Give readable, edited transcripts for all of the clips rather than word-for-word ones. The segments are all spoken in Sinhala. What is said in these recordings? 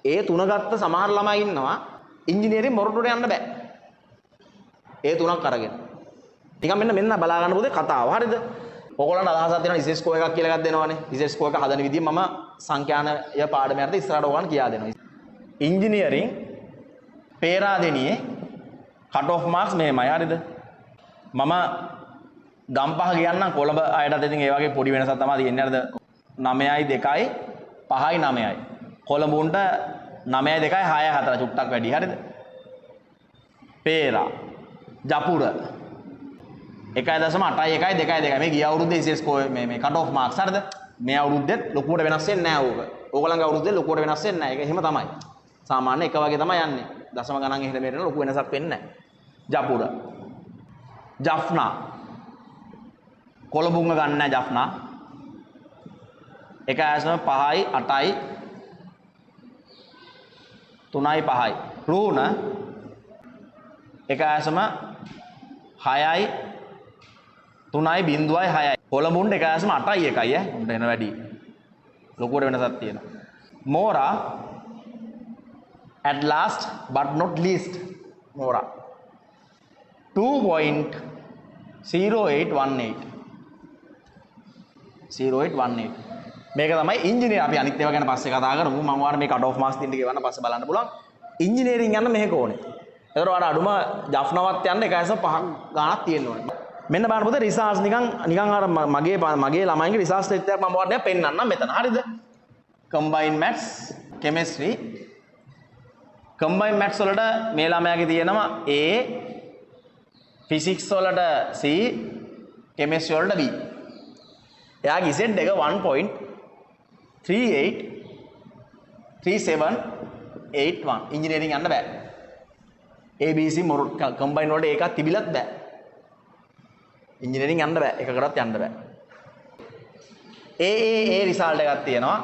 ඒ තුන ගත්ත සමහර ළමයි ඉන්නවා ඉංජිනේරින් මොරටුවට යන්න බෑ. ඒ තුනක් අරගෙන. නිකන් මෙන්න බලා ගන්න පොතේ කතාව. හරිද? ඔයගොල්ලන්ට අදහසක් තියෙනවා රිසර්ච් ස්කෝර් එකක් කියලා එකක් දෙනවනේ. රිසර්ච් ස්කෝර් එක හදන විදිහ මම සංඛ්‍යානය පාඩමේ අරද ඉස්සරහට ඔයගොල්ලන් කියා දෙනවා. ඉංජිනේරින් පේරාදෙනියේ කට් ඔෆ් මාක්ස් මෙහෙමයි. හරිද? මම ගම්පහ කියන්නම් කොළඹ අයටත් ඉතින් ඒ වගේ පොඩි වෙනසක් තමයි තියෙන්නේ. හරිද? 9යි 2යි 5යි 9යි. කොළඹුන්ට 9යි 2යි 6යි 4 චුට්ටක් වැඩි. හරිද? පේරා ජපුර 1.8යි 1යි 2යි 2යි මේ ගිය අවුරුද්දේ ඉසෙස් මේ කට් ඔෆ් මාක්ස්. හරිද? මේ අවුරුද්දෙත් ලොකුවට වෙනස් වෙන්නේ නැහැ ඕක. ඕගලන්ගේ අවුරුද්දේ ලොකුවට වෙනස් වෙන්නේ නැහැ. ඒක එහෙම තමයි. සාමාන්‍ය එක වගේ තමයි යන්නේ. දශම ගණන් එහෙට මෙහෙට ලොකු වෙනසක් වෙන්නේ නැහැ. ජපුර ජෆ්නා කොළඹුංග ගන්න නැහැ ජෆ්නා 1.5යි 8යි 3යි 5යි රූණ 1.6යි 3යි 0.6යි කොළඹුන්ට 1.8යි 1යි උන්ට එන වැඩි ලොකුවට වෙනසක් තියෙනවා. මෝරා at last but not least මෝරා 2.0818 මේක තමයි ඉංජිනේර අපි අනිත් ඒවා ගැන පස්සේ කතා කරමු. මම ඔයාලට මේ කට් ඔෆ් මාක්ස් දෙන්න කියවන්න පස්සේ බලන්න පුළුවන්. ඉංජිනේරින් යන්න මෙහෙක ඕනේ. ඒතර ඔයාලට අඩුම ජෆ්නවත් යන්න 1.5 ගාණක් තියෙන්න ඕනේ. මෙන්න බලන්න පොතේ රිසර්ච් නිකන් අර මගේ ළමයින්ගේ රිසර්ච් සෙට් එකක් මම ඔයාලට පෙන්නන්නම් මෙතන. හරිද? combined maths chemistry combined maths වලට මේ ළමයාගේ තියෙනවා A physics වලට C chemistry වලට B. එයාගේ Z එක 1.383781 ඉංජිනේරින් යන්න බෑ. ABC combined වලට ඒකක් තිබිලත් බෑ. ඉංජිනේරින් යන්න බෑ. එකකටවත් යන්න බෑ. ඒ රිසල්ට් එකක් තියෙනවා.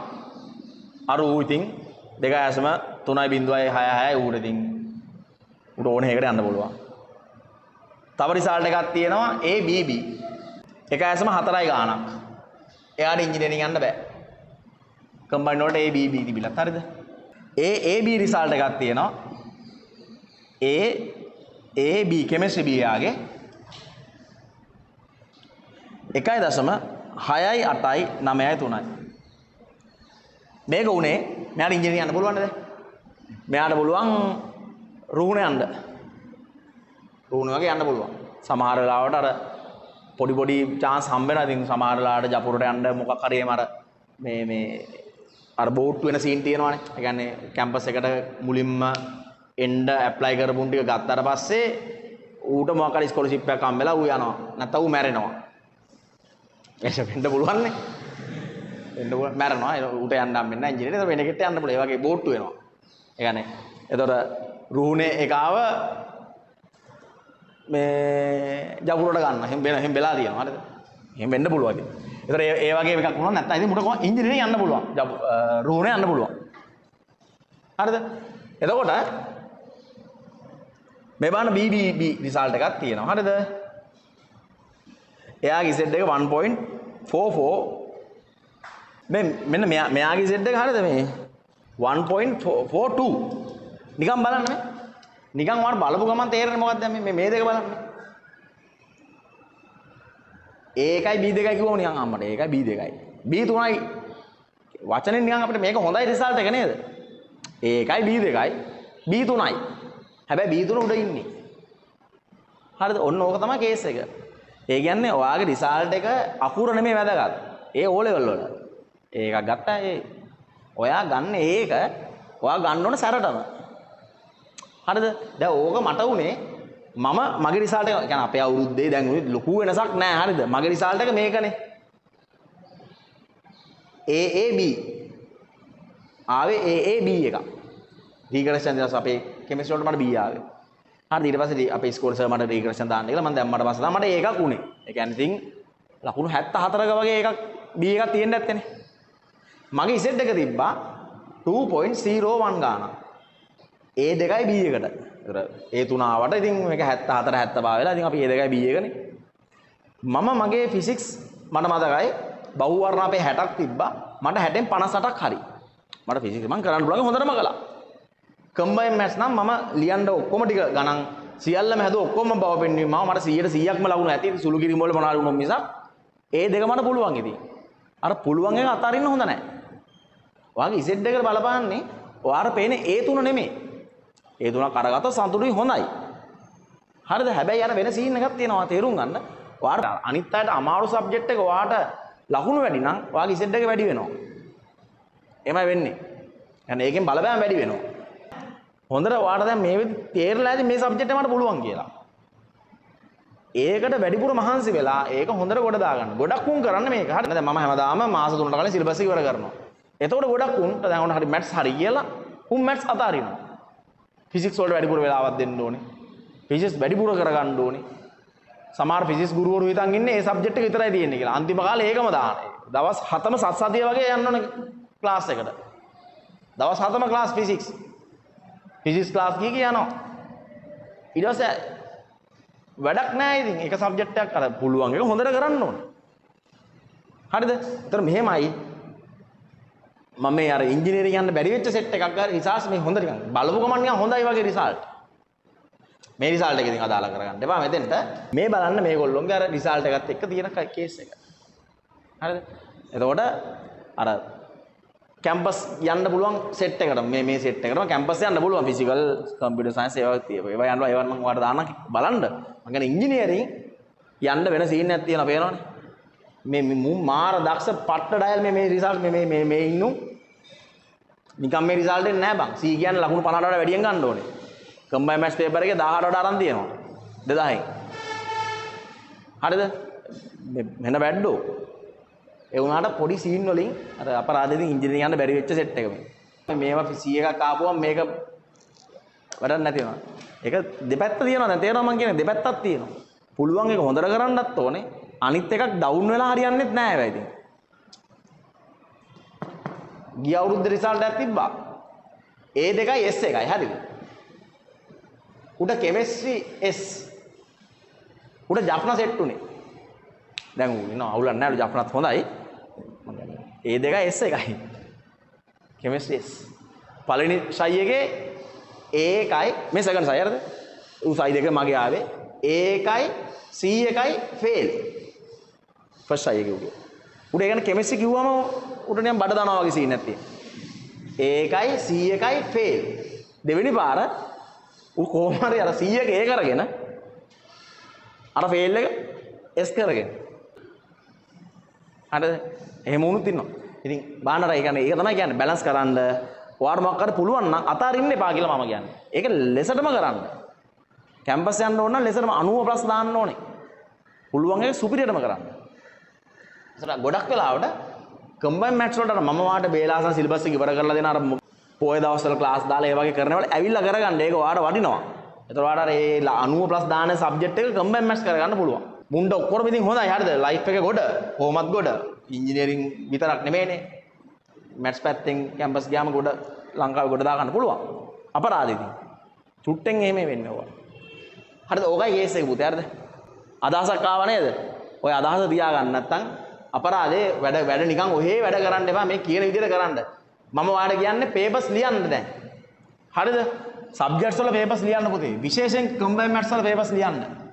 අර ඌ ඉතින් 2.3.66 ඌට ඉතින් ඌට ඕන එකකට යන්න පුළුවන්. තව රිසල්ට් එකක් තියෙනවා ABB 1.4යි ගාණක්. එයාට ඉංජිනේරින් යන්න බෑ. කම්බයින්ඩ් වලට ABB තිබිලත් හරිද? AB රිසල්ට් එකක් තියෙනවා. AB කෙමිස්ට්‍රි B යාගේ 1.6යි 8යි 9යි 3යි. මේක උනේ මෙයාට ඉංජිනේරින් යන්න පුළුවන්ද? මෙයාට පුළුවන් රුහුණ යන්න. රුහුණ වගේ යන්න පුළුවන්. සමහර වෙලාවට අර පොඩි chance හම්බ වෙනවා. ඉතින් සමහර වෙලාවට ජපුරට යන්න මොකක් හරි එම අර මේ අර බෝට්ටු වෙන සීන් තියෙනවානේ. ඒ කියන්නේ කැම්පස් එකට මුලින්ම එන්න ඇප්ලයි කරපුන් ටික ගත්තාට පස්සේ ඌට මොකක් හරි ස්කෝලර්ෂිප් එකක් හම්බෙලා ඌ යනවා. නැත්නම් ඌ මැරෙනවා. ඒක වෙන්න පුළුවන් නේ. වෙන්න පුළුවන් මැරෙනවා. ඌට යන්න හම්බෙන්නේ නැහැ ඉංජිනේරින්. ඒක වෙන එකට යන්න පුළුවන්. ඒ වගේ බෝට්ටු වෙනවා. ඒ කියන්නේ එතකොට රුහුණේ එකාව මේ ජපුරට ගන්න. එහෙම වෙලා තියෙනවා. හරිද? එහෙම වෙන්න පුළුවන්. ඒතර ඒ වගේ එකක් වුණා නැත්නම් ඉතින් මුට කොහොම ඉංජිනේරින් යන්න පුළුවන්. රුහුණේ යන්න පුළුවන්. හරිද? එතකොට මේ බලන්න BBB රිසල්ට් එකක් තියෙනවා. හරිද? එයාගේ Z එක 1.44 මෙන්න මෙයාගේ Z එක හරිද මේ 1.42 නිකන් බලන්න මේ නිකන් ඔයාලට බලපු ගමන් තේරෙන්නේ මොකක්ද මේ දෙක බලන්න. ඒකයි B2යි කිව්වම නිකන් අම්මට ඒකයි B2යි. B3යි වචනෙන් නිකන් අපිට මේක හොඳයි රිසල්ට් එක නේද? ඒකයි B2යි B3යි. හැබැයි B3 උඩ ඉන්නේ. හරිද? ඔන්න ඕක තමයි කේස් එක. ඒ කියන්නේ ඔයාගේ රිසල්ට් එක අකුර නෙමෙයි වැදගත්. ඒ O level වල. ඒකක් ගත්තා ඔයා ගන්න ඒක ඔයා ගන්න ඕන සැරටම. හරිද? දැන් ඕක මට උනේ මම මගේ රිසල්ට් එක කියන්නේ අපේ අවුරුද්දේ දැන් උනේ ලොකු වෙනසක් නැහැ. හරිද? මගේ රිසල්ට් එක මේකනේ. AAB ආවේ AAB එක. රීග්‍රෙෂන් දාලා අපේ කෙමිස්ට්‍රි වලට මට B ආවේ. හරිද? ඊට පස්සේ අපේ ස්කෝර් සර් මට රීග්‍රෙෂන් දාන්න කියලා මම දැම්මට පස්සේ තමයි මට ඒකක් උනේ. ඒ කියන්නේ ඉතින් ලකුණු 74ක වගේ එකක් B එකක් තියෙන්න ඇත්තනේ. මගේ Z එක තිබ්බා 2.01 ගානක්. A2යි B එකට. ඒතර A3 ආවට ඉතින් මේක 74 75 වෙලා ඉතින් අපි A2යි B එකනේ. මම මගේ ෆිසික්ස් මට මතකයි බහුවර්ණ අපේ 60ක් තිබ්බා. මට 60න් 58ක් හරි. මට ෆිසික්ස් මම කරන්න පුළුවන් හොඳටම කළා. කම්බයින් මැත්ස් නම් මම ලියන්න ඔක්කොම ටික ගණන් සියල්ලම හැදුව ඔක්කොම බව පෙන්වීම මට 100%ක්ම ලකුණු ඇති සුළු කිරීම වල මොනවාරි වුණොත් මිසක් ඒ දෙක මට පුළුවන් ඉතින්. අර පුළුවන් එක අතාරින්න හොඳ නැහැ. ඔයාගේ Z එකට බලපාන්නේ ඔයාට පේන්නේ ඒ තුන නෙමෙයි. ඒ තුන කරගත්ත සතුටුයි හොඳයි. හරිද? හැබැයි අර වෙන සීන් එකක් තියෙනවා තේරුම් ගන්න. ඔයාට අනිත් අයට අමාරු සබ්ජෙක්ට් එක ඔයාට ලකුණු වැඩි නම් ඔයාගේ Z එක වැඩි වෙනවා. එමය වෙන්නේ. يعني ඒකෙන් බලපෑම වැඩි වෙනවා. හොඳට ඔයාට දැන් මේ විදිහට තේරලා ඇති මේ සබ්ජෙක්ට් එක මට පුළුවන් කියලා. ඒකට වැඩිපුර මහන්සි වෙලා ඒක හොඳට ගොඩ දාගන්න. ගොඩක් උන් කරන්නේ මේක. හරිද? දැන් මම හැමදාම මාස 3කට කලින් සිලබස් එක ඉවර කරනවා. එතකොට ගොඩක් උන්ට දැන් උන් හරි මැත්ස් හරි කියලා උන් මැත්ස් අතාරිනවා. ෆිසික්ස් වලට වැඩිපුර වෙලාවක් දෙන්න ඕනේ. ෆිසික්ස් වැඩිපුර කරගන්න ඕනේ. සමහර ෆිසික්ස් ගුරුවරු හිතන් ඉන්නේ මේ සබ්ජෙක්ට් එක විතරයි තියෙන්නේ කියලා. අන්තිම කාලේ ඒකම දාන්නේ. දවස් 7ම සත්සතිය වගේ යන්න ඕනේ ක්ලාස් එකට. දවස් 7ම ක්ලාස් ෆිසික්ස්. ෆිසික්ස් ක්ලාස් කීක යනවා. ඊට පස්සේ වැඩක් නැහැ ඉතින්. එක සබ්ජෙක්ට් එකක් අර පුළුවන් එක හොඳට කරන්න ඕනේ. හරිද? ඒතර මෙහෙමයි මම මේ අර ඉංජිනේරින් යන්න බැරි වෙච්ච සෙට් එකක් ගාලා රිසල්ට්ස් මේ හොඳ ටිකක් බලපු ගමන් නිකන් හොඳයි වගේ රිසල්ට්. මේ රිසල්ට් එක ඉතින් අදාළ කරගන්න එපා මෙතෙන්ට. මේ බලන්න මේගොල්ලොන්ගේ අර රිසල්ට් එකත් එක්ක තියෙන කේස් එක. හරිද? එතකොට අර කැම්පස් යන්න පුළුවන් සෙට් එකට මේ සෙට් එකටම කැම්පස් යන්න පුළුවන් ෆිසිකල් කම්පියුටර් සයන්ස් ඒවා තියෙනවා. ඒවා යනවා ඒවා මම ඔයාලට දාන්න බලන්න. මම කියන්නේ ඉංජිනේරින් යන්න වෙන සීන් එකක් තියෙනවා පේනවනේ. මේ මාර දක්ෂ පට්ට ඩයල් මේ රිසල්ට් මේ ඉන්නු නිකම් මේ රිසල්ට් එක නෑ බං. C කියන්නේ ලකුණු 50ට වඩා වැඩියෙන් ගන්න ඕනේ. කම්බයින් මැත්ස් පේපර් එකේ 10ට වඩා අරන් තියෙනවා. 2000න්. හරිද? මෙන්න බැඩ්ඩෝ. ඒ වුණාට පොඩි සීන් වලින් අර අපරාධෙදී ඉංජිනේරින් යන්න බැරි වෙච්ච සෙට් එක මේ. මේවා C එකක් ආපුවම මේක වැඩක් නැති වෙනවා. ඒක දෙපැත්ත තියෙනවා. දැන් තේරෙනවා මම කියන්නේ දෙපැත්තක් තියෙනවා. පුළුවන් එක හොඳට කරන්නත් ඕනේ. අනිත් එකක් ඩවුන් වෙලා හරියන්නේත් නැහැ වෙයි ඉතින්. ගිය අවුරුද්දේ රිසල්ට් එකක් තිබ්බා. A දෙකයි S එකයි හරිද? උඩ කෙමිස්ට්‍රි S. උඩ ජප්නා සෙට් උනේ. දැන් ඌ නෝ අවුලක් නැහැ ජප්නාත් හොඳයි. මම කියන්නේ A දෙකයි S එකයි. Chemistry S. පළවෙනි සයි එකේ A එකයි මේ සෙකන්ඩ් සයි හරිද? ඌ සයි දෙක මගේ ආවේ A එකයි C එකයි ෆේල්. ෆස්ට් සයි එකේ උඩ. උඩ ඒ කියන්නේ කෙමිස්ට්‍රි කිව්වම උඩ නිකන් බඩ දානවා වගේ සීන් එකක් තියෙනවා. A එකයි C එකයි ෆේල්. දෙවෙනි පාර ඌ කොහොම හරි අර C එක A කරගෙන අර ෆේල් එක S කරගෙන. හරිද? එහෙම වුණුත් ඉන්නවා. ඉතින් බානර ඒ කියන්නේ ඒක තමයි කියන්නේ බැලන්ස් කරන්න. ඔයාට මොකක් හරි පුළුවන් නම් අතාරින්න එපා කියලා මම කියන්නේ. ඒක ලෙසටම කරන්න. කැම්පස් යන්න ඕන නම් ලෙසටම 90+ දාන්න ඕනේ. පුළුවන් ඒක සුපිරියටම කරන්න. ඒසට ගොඩක් වෙලාවට කම්බයින් මැත්ස් වලට මම වාට බේලාසන් සිලබස් එක ඉවර කරලා දෙන අර පොයේ දවස්වල ක්ලාස් දාලා ඒ වගේ කරනවල ඇවිල්ලා කරගන්න ඒක ඔයාට වටිනවා. ඒතර ඔයාට අර ඒ 90+ දාන සබ්ජෙක්ට් එක කම්බයින් මැත්ස් කරගන්න පුළුවන්. මුණ්ඩ ඔක්කොම ඉතින් හොඳයි හරිද? ලයිෆ් එක ගොඩ, කොහොමත් ගොඩ. ඉංජිනේරින් විතරක් නෙමෙයිනේ. මැත්ස් පැත්තෙන් කැම්පස් ගියාම ගොඩ ලංකාවේ ගොඩ දා ගන්න පුළුවන්. අපරාධ ඉතින්. චුට්ටෙන් එහෙම වෙන්නේ ඔයා. හරිද? ඕකයි කේස් එක පුතේ හරිද? අදහසක් ආව නේද? ඔය අදහස තියාගන්න නැත්තම් අපරාධේ වැඩ නිකන් ඔහේ වැඩ කරන්න එපා මේ කියන විදිහට කරන්න. මම ඔයාලට කියන්නේ පේපර්ස් ලියන්න දැන්. හරිද? සබ්ජෙක්ට්ස් වල පේපර්ස් ලියන්න පුතේ. විශේෂයෙන් කම්බයින් මැත්ස් වල පේපර්ස් ලියන්න.